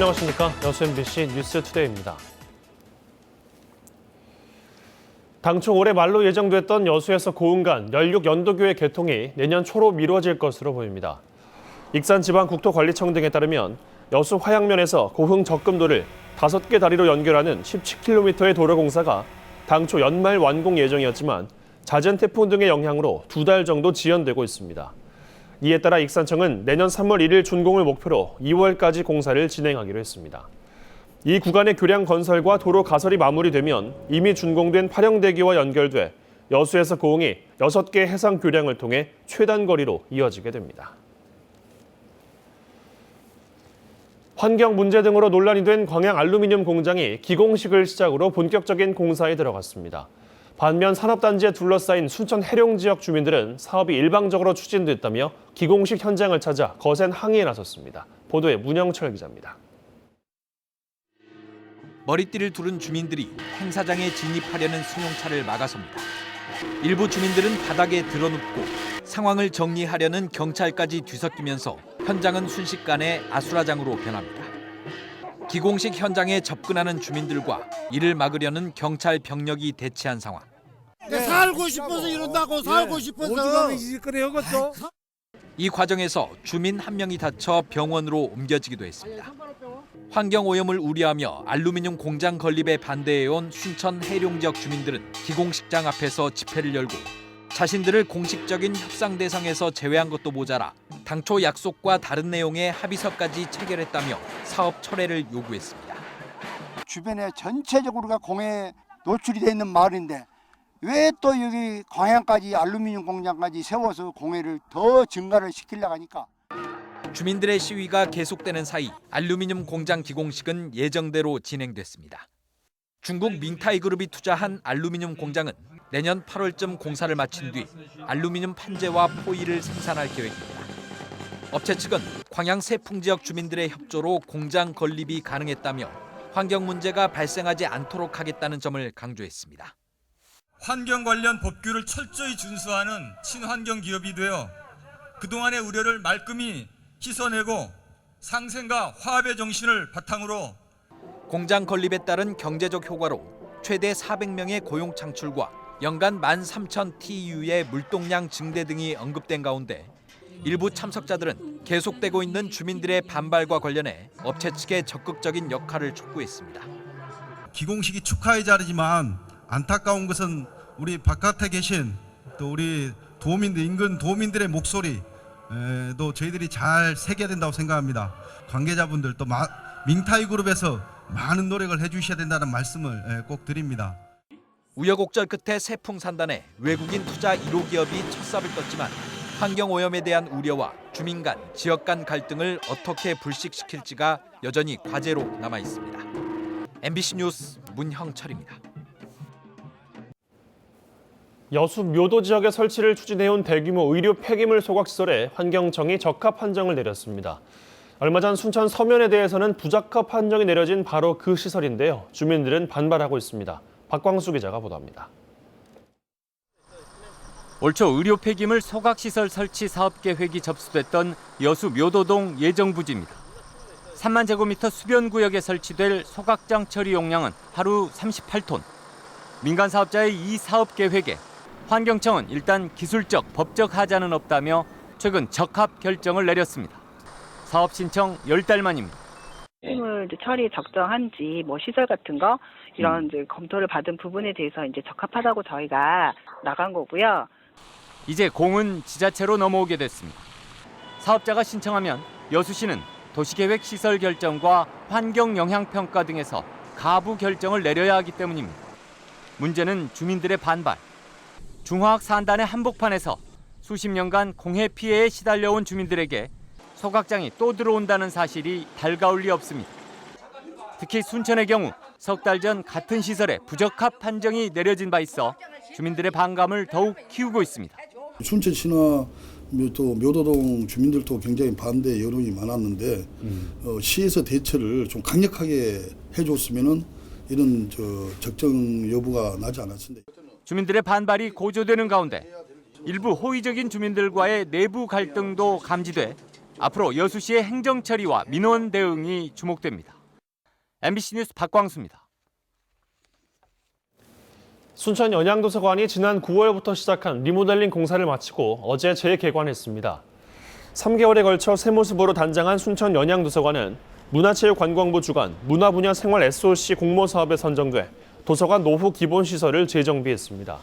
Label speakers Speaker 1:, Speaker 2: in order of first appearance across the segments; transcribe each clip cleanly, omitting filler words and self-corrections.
Speaker 1: 안녕하십니까. 여수 MBC 뉴스투데이입니다. 당초 올해 말로 예정됐던 여수에서 고흥간 연륙연도교회 개통이 내년 초로 미뤄질 것으로 보입니다. 익산지방국토관리청 등에 따르면 여수 화양면에서 고흥 적금도를 5개 다리로 연결하는 17km의 도로 공사가 당초 연말 완공 예정이었지만 잦은 태풍 등의 영향으로 2달 정도 지연되고 있습니다. 이에 따라 익산청은 내년 3월 1일 준공을 목표로 2월까지 공사를 진행하기로 했습니다. 이 구간의 교량 건설과 도로 가설이 마무리되면 이미 준공된 파령대교와 연결돼 여수에서 고흥이 6개의 해상 교량을 통해 최단 거리로 이어지게 됩니다. 환경 문제 등으로 논란이 된 광양 알루미늄 공장이 기공식을 시작으로 본격적인 공사에 들어갔습니다. 반면 산업단지에 둘러싸인 순천 해룡 지역 주민들은 사업이 일방적으로 추진됐다며 기공식 현장을 찾아 거센 항의에 나섰습니다. 보도에 문영철 기자입니다.
Speaker 2: 머리띠를 두른 주민들이 행사장에 진입하려는 승용차를 막아섭니다. 일부 주민들은 바닥에 드러눕고 상황을 정리하려는 경찰까지 뒤섞이면서 현장은 순식간에 아수라장으로 변합니다. 기공식 현장에 접근하는 주민들과 이를 막으려는 경찰 병력이 대치한 상황.
Speaker 3: 살고 싶어서 이런다고 살고 싶어서.
Speaker 2: 이 과정에서 주민 한 명이 다쳐 병원으로 옮겨지기도 했습니다. 환경오염을 우려하며 알루미늄 공장 건립에 반대해온 순천 해룡 지역 주민들은 기공식장 앞에서 집회를 열고 자신들을 공식적인 협상 대상에서 제외한 것도 모자라 당초 약속과 다른 내용의 합의서까지 체결했다며 사업 철회를 요구했습니다.
Speaker 3: 주변에 전체적으로가 공해에 노출이 돼 있는 마을인데 왜 또 여기 광양까지 알루미늄 공장까지 세워서 공해를 더 증가를 시키려고 하니까.
Speaker 2: 주민들의 시위가 계속되는 사이 알루미늄 공장 기공식은 예정대로 진행됐습니다. 중국 밍타이 그룹이 투자한 알루미늄 공장은 내년 8월쯤 공사를 마친 뒤 알루미늄 판재와 포일을 생산할 계획입니다. 업체 측은 광양 세풍 지역 주민들의 협조로 공장 건립이 가능했다며 환경 문제가 발생하지 않도록 하겠다는 점을 강조했습니다.
Speaker 4: 환경 관련 법규를 철저히 준수하는 친환경 기업이 되어 그동안의 우려를 말끔히 씻어내고 상생과 화합의 정신을 바탕으로
Speaker 2: 공장 건립에 따른 경제적 효과로 최대 400명의 고용 창출과 연간 13,000TU의 물동량 증대 등이 언급된 가운데 일부 참석자들은 계속되고 있는 주민들의 반발과 관련해 업체 측의 적극적인 역할을 촉구했습니다.
Speaker 5: 기공식이 축하의 자리지만 안타까운 것은 우리 바깥에 계신 또 우리 도민들, 인근 도민들의 목소리도 저희들이 잘 새겨야 된다고 생각합니다. 관계자분들 또 밍타이 그룹에서 많은 노력을 해주셔야 된다는 말씀을 꼭 드립니다.
Speaker 2: 우여곡절 끝에 세풍산단에 외국인 투자 1호 기업이 첫 삽을 떴지만 환경오염에 대한 우려와 주민 간, 지역 간 갈등을 어떻게 불식시킬지가 여전히 과제로 남아 있습니다. MBC 뉴스 문형철입니다.
Speaker 1: 여수 묘도 지역에 설치를 추진해온 대규모 의료 폐기물 소각시설에 환경청이 적합 판정을 내렸습니다. 얼마 전 순천 서면에 대해서는 부적합 판정이 내려진 바로 그 시설인데요. 주민들은 반발하고 있습니다. 박광수 기자가 보도합니다.
Speaker 6: 올 초 의료 폐기물 소각시설 설치 사업 계획이 접수됐던 여수 묘도동 예정부지입니다. 3만 제곱미터 수변구역에 설치될 소각장 처리 용량은 하루 38톤. 민간 사업자의 이 사업 계획에 환경청은 일단 기술적, 법적 하자는 없다며 최근 적합 결정을 내렸습니다. 사업 신청 10달 만입니다.
Speaker 7: 폐기물 처리 적정한지 시설 같은 거 이런 이제 검토를 받은 부분에 대해서 이제 적합하다고 저희가 나간 거고요.
Speaker 6: 이제 공은 지자체로 넘어오게 됐습니다. 사업자가 신청하면 여수시는 도시계획 시설 결정과 환경 영향 평가 등에서 가부 결정을 내려야 하기 때문입니다. 문제는 주민들의 반발. 중화학 산단의 한복판에서 수십 년간 공해 피해에 시달려온 주민들에게 소각장이 또 들어온다는 사실이 달가울 리 없습니다. 특히 순천의 경우 석 달 전 같은 시설에 부적합 판정이 내려진 바 있어 주민들의 반감을 더욱 키우고 있습니다.
Speaker 8: 순천시나 또 묘도동 주민들도 굉장히 반대 여론이 많았는데 시에서 대처를 좀 강력하게 해줬으면은 이런 적정 여부가 나지 않았습니다.
Speaker 6: 주민들의 반발이 고조되는 가운데 일부 호의적인 주민들과의 내부 갈등도 감지돼 앞으로 여수시의 행정 처리와 민원 대응이 주목됩니다. MBC 뉴스 박광수입니다.
Speaker 1: 순천 연양도서관이 지난 9월부터 시작한 리모델링 공사를 마치고 어제 재개관했습니다. 3개월에 걸쳐 새 모습으로 단장한 순천 연양도서관은 문화체육관광부 주관 문화분야 생활 SOC 공모 사업에 선정돼 도서관 노후 기본 시설을 재정비했습니다.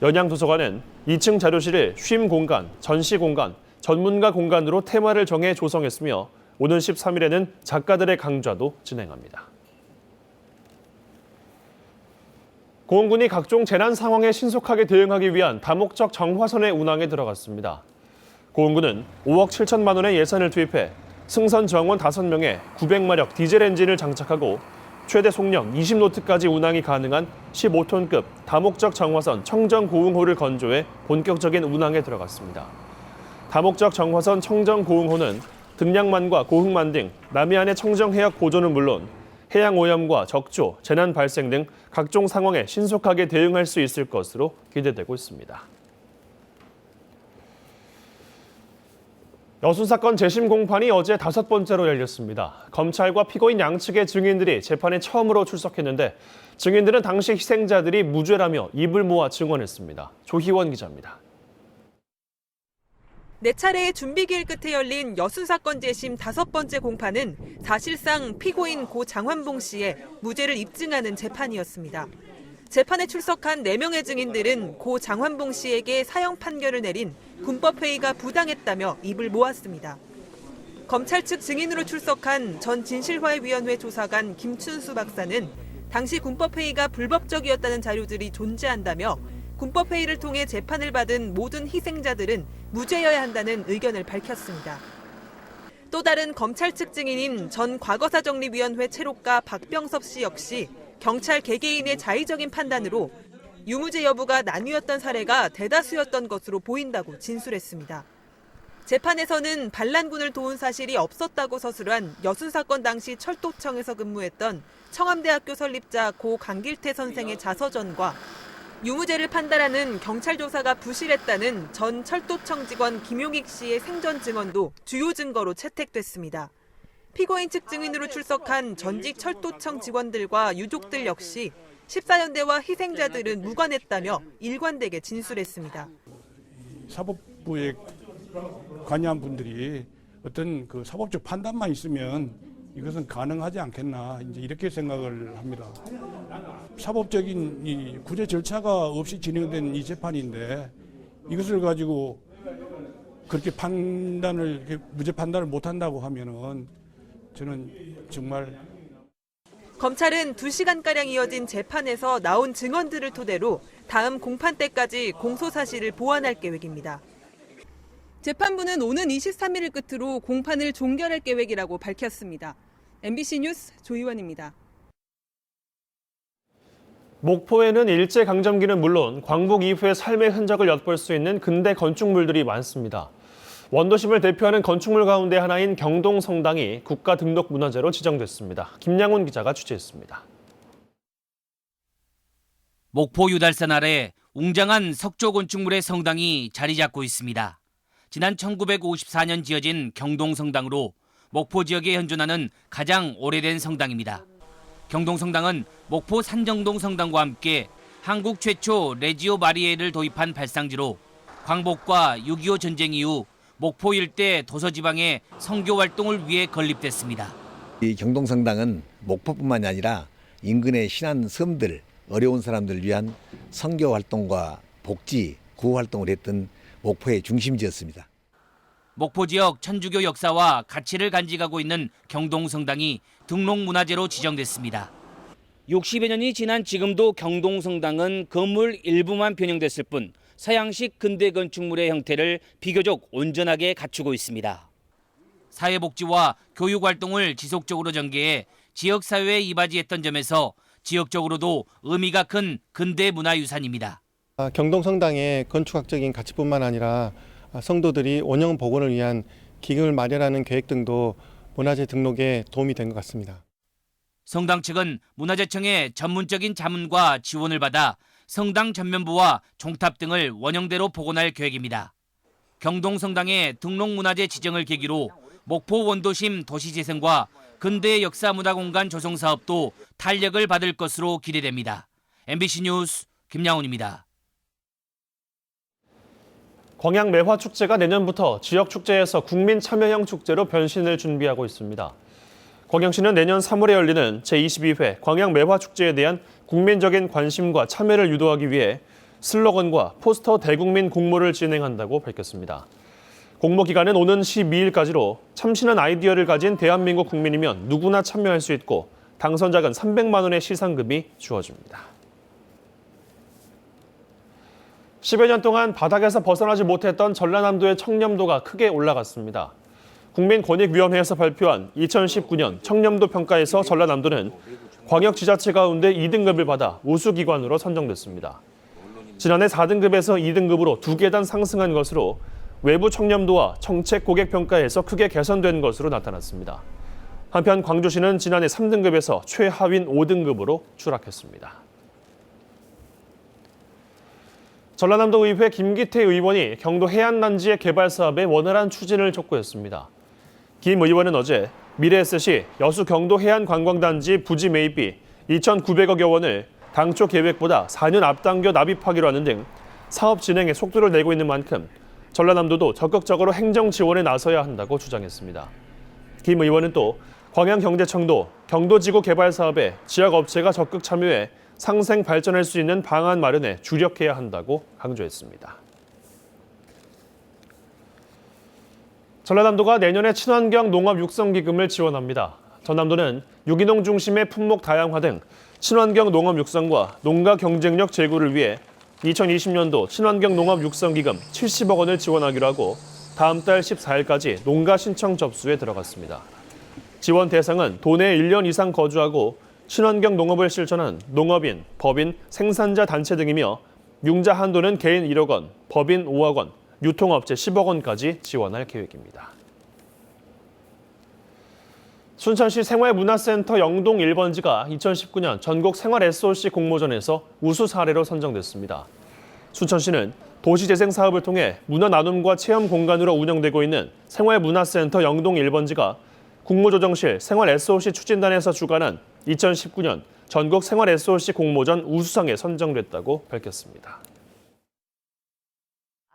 Speaker 1: 연양도서관은 2층 자료실을 쉼 공간, 전시 공간, 전문가 공간으로 테마를 정해 조성했으며 오는 13일에는 작가들의 강좌도 진행합니다. 고흥군이 각종 재난 상황에 신속하게 대응하기 위한 다목적 정화선의 운항에 들어갔습니다. 고흥군은 5억 7천만 원의 예산을 투입해 승선 정원 5명에 900마력 디젤 엔진을 장착하고 최대 속력 20노트까지 운항이 가능한 15톤급 다목적 정화선 청정고흥호를 건조해 본격적인 운항에 들어갔습니다. 다목적 정화선 청정고흥호는 등량만과 고흥만 등 남해안의 청정해역 보존은 물론 해양 오염과 적조, 재난 발생 등 각종 상황에 신속하게 대응할 수 있을 것으로 기대되고 있습니다. 여순 사건 재심 공판이 어제 5번째로 열렸습니다. 검찰과 피고인 양측의 증인들이 재판에 처음으로 출석했는데 증인들은 당시 희생자들이 무죄라며 입을 모아 증언했습니다. 조희원 기자입니다.
Speaker 9: 4차례의 준비기일 끝에 열린 여순 사건 재심 5번째 공판은 사실상 피고인 고 장환봉 씨의 무죄를 입증하는 재판이었습니다. 재판에 출석한 4명의 증인들은 고 장환봉 씨에게 사형 판결을 내린 군법회의가 부당했다며 입을 모았습니다. 검찰 측 증인으로 출석한 전 진실화해위원회 조사관 김춘수 박사는 당시 군법회의가 불법적이었다는 자료들이 존재한다며 군법회의를 통해 재판을 받은 모든 희생자들은 무죄여야 한다는 의견을 밝혔습니다. 또 다른 검찰 측 증인인 전 과거사정리위원회 채록가 박병섭 씨 역시 경찰 개개인의 자의적인 판단으로 유무죄 여부가 나뉘었던 사례가 대다수였던 것으로 보인다고 진술했습니다. 재판에서는 반란군을 도운 사실이 없었다고 서술한 여순 사건 당시 철도청에서 근무했던 청암대학교 설립자 고 강길태 선생의 자서전과 유무죄를 판단하는 경찰 조사가 부실했다는 전 철도청 직원 김용익 씨의 생전 증언도 주요 증거로 채택됐습니다. 피고인 측 증인으로 출석한 전직 철도청 직원들과 유족들 역시 14연대와 희생자들은 무관했다며 일관되게 진술했습니다.
Speaker 10: 사법부에 관여한 분들이 어떤 그 사법적 판단만 있으면 이것은 가능하지 않겠나 이제 이렇게 생각을 합니다. 사법적인 이 구제 절차가 없이 진행된 이 재판인데 이것을 가지고 그렇게 무죄 판단을 못한다고 하면은 저는 정말.
Speaker 9: 검찰은 2시간가량 이어진 재판에서 나온 증언들을 토대로 다음 공판 때까지 공소 사실을 보완할 계획입니다. 재판부는 오는 23일을 끝으로 공판을 종결할 계획이라고 밝혔습니다. MBC 뉴스 조희원입니다.
Speaker 1: 목포에는 일제강점기는 물론 광복 이후의 삶의 흔적을 엿볼 수 있는 근대 건축물들이 많습니다. 원도심을 대표하는 건축물 가운데 하나인 경동성당이 국가등록문화재로 지정됐습니다. 김양훈 기자가 취재했습니다.
Speaker 11: 목포 유달산 아래 웅장한 석조 건축물의 성당이 자리 잡고 있습니다. 지난 1954년 지어진 경동성당으로 목포 지역에 현존하는 가장 오래된 성당입니다. 경동성당은 목포 산정동 성당과 함께 한국 최초 레지오 마리에를 도입한 발상지로 광복과 6.25 전쟁 이후 목포 일대 도서지방의 선교 활동을 위해 건립됐습니다.
Speaker 12: 이 경동성당은 목포뿐만이 아니라 인근의 신안 섬들, 어려운 사람들을 위한 선교 활동과 복지, 구호 활동을 했던 목포의 중심지였습니다.
Speaker 11: 목포 지역 천주교 역사와 가치를 간직하고 있는 경동성당이 등록문화재로 지정됐습니다. 60여 년이 지난 지금도 경동성당은 건물 일부만 변형됐을 뿐 서양식 근대 건축물의 형태를 비교적 온전하게 갖추고 있습니다. 사회복지와 교육활동을 지속적으로 전개해 지역사회에 이바지했던 점에서 지역적으로도 의미가 큰 근대 문화유산입니다.
Speaker 13: 경동성당의 건축학적인 가치뿐만 아니라 성도들이 원형 복원을 위한 기금을 마련하는 계획 등도 문화재 등록에 도움이 된 것 같습니다.
Speaker 11: 성당 측은 문화재청의 전문적인 자문과 지원을 받아 성당 전면부와 종탑 등을 원형대로 복원할 계획입니다. 경동성당의 등록문화재 지정을 계기로 목포 원도심 도시재생과 근대 역사문화공간 조성 사업도 탄력을 받을 것으로 기대됩니다. MBC 뉴스 김양훈입니다.
Speaker 1: 광양 매화축제가 내년부터 지역축제에서 국민참여형 축제로 변신을 준비하고 있습니다. 광양시는 내년 3월에 열리는 제22회 광양 매화축제에 대한 국민적인 관심과 참여를 유도하기 위해 슬로건과 포스터 대국민 공모를 진행한다고 밝혔습니다. 공모 기간은 오는 12일까지로 참신한 아이디어를 가진 대한민국 국민이면 누구나 참여할 수 있고 당선자는 300만 원의 시상금이 주어집니다. 10여 년 동안 바닥에서 벗어나지 못했던 전라남도의 청렴도가 크게 올라갔습니다. 국민권익위원회에서 발표한 2019년 청렴도 평가에서 전라남도는 광역지자체 가운데 2등급을 받아 우수기관으로 선정됐습니다. 지난해 4등급에서 2등급으로 2계단 상승한 것으로 외부 청렴도와 정책 고객 평가에서 크게 개선된 것으로 나타났습니다. 한편 광주시는 지난해 3등급에서 최하위인 5등급으로 추락했습니다. 전라남도 의회 김기태 의원이 경도 해안단지의 개발 사업의 원활한 추진을 촉구했습니다. 김 의원은 어제 미래에셋이 여수 경도 해안관광단지 부지 매입비 2,900억여 원을 당초 계획보다 4년 앞당겨 납입하기로 하는 등 사업 진행에 속도를 내고 있는 만큼 전라남도도 적극적으로 행정 지원에 나서야 한다고 주장했습니다. 김 의원은 또 광양경제청도 경도지구 개발 사업에 지역업체가 적극 참여해 상생 발전할 수 있는 방안 마련에 주력해야 한다고 강조했습니다. 전라남도가 내년에 친환경 농업 육성기금을 지원합니다. 전남도는 유기농 중심의 품목 다양화 등 친환경 농업 육성과 농가 경쟁력 제고를 위해 2020년도 친환경 농업 육성기금 70억 원을 지원하기로 하고 다음 달 14일까지 농가 신청 접수에 들어갔습니다. 지원 대상은 도내에 1년 이상 거주하고 친환경 농업을 실천한 농업인, 법인, 생산자 단체 등이며 융자 한도는 개인 1억 원, 법인 5억 원, 유통업체 10억 원까지 지원할 계획입니다. 순천시 생활문화센터 영동 1번지가 2019년 전국 생활 SOC 공모전에서 우수 사례로 선정됐습니다. 순천시는 도시재생 사업을 통해 문화 나눔과 체험 공간으로 운영되고 있는 생활문화센터 영동 1번지가 국무조정실 생활 SOC 추진단에서 주관한 2019년 전국 생활 SOC 공모전 우수상에 선정됐다고 밝혔습니다.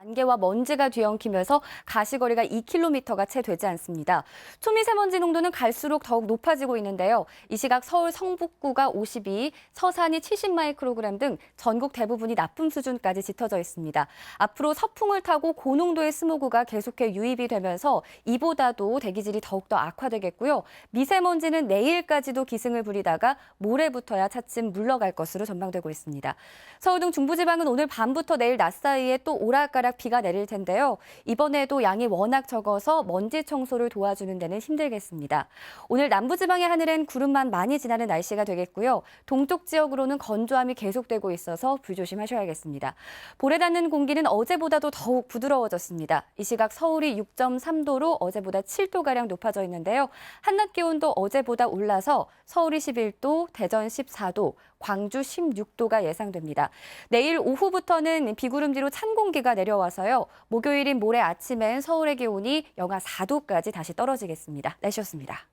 Speaker 14: 안개와 먼지가 뒤엉키면서 가시거리가 2km가 채 되지 않습니다. 초미세먼지 농도는 갈수록 더욱 높아지고 있는데요. 이 시각 서울 성북구가 52, 서산이 70마이크로그램 등 전국 대부분이 나쁨 수준까지 짙어져 있습니다. 앞으로 서풍을 타고 고농도의 스모그가 계속해 유입이 되면서 이보다도 대기질이 더욱더 악화되겠고요. 미세먼지는 내일까지도 기승을 부리다가 모레부터야 차츰 물러갈 것으로 전망되고 있습니다. 서울 등 중부지방은 오늘 밤부터 내일 낮 사이에 또 오락가락 비가 내릴 텐데요. 이번에도 양이 워낙 적어서 먼지 청소를 도와주는 데는 힘들겠습니다. 오늘 남부지방의 하늘엔 구름만 많이 지나는 날씨가 되겠고요. 동쪽 지역으로는 건조함이 계속되고 있어서 불조심하셔야겠습니다. 볼에 닿는 공기는 어제보다도 더욱 부드러워졌습니다. 이 시각 서울이 6.3도로 어제보다 7도가량 높아져 있는데요. 한낮 기온도 어제보다 올라서 서울이 11도, 대전 14도, 광주 16도가 예상됩니다. 내일 오후부터는 비구름지로 찬 공기가 내려와서요. 목요일인 모레 아침엔 서울의 기온이 영하 4도까지 다시 떨어지겠습니다. 날씨였습니다.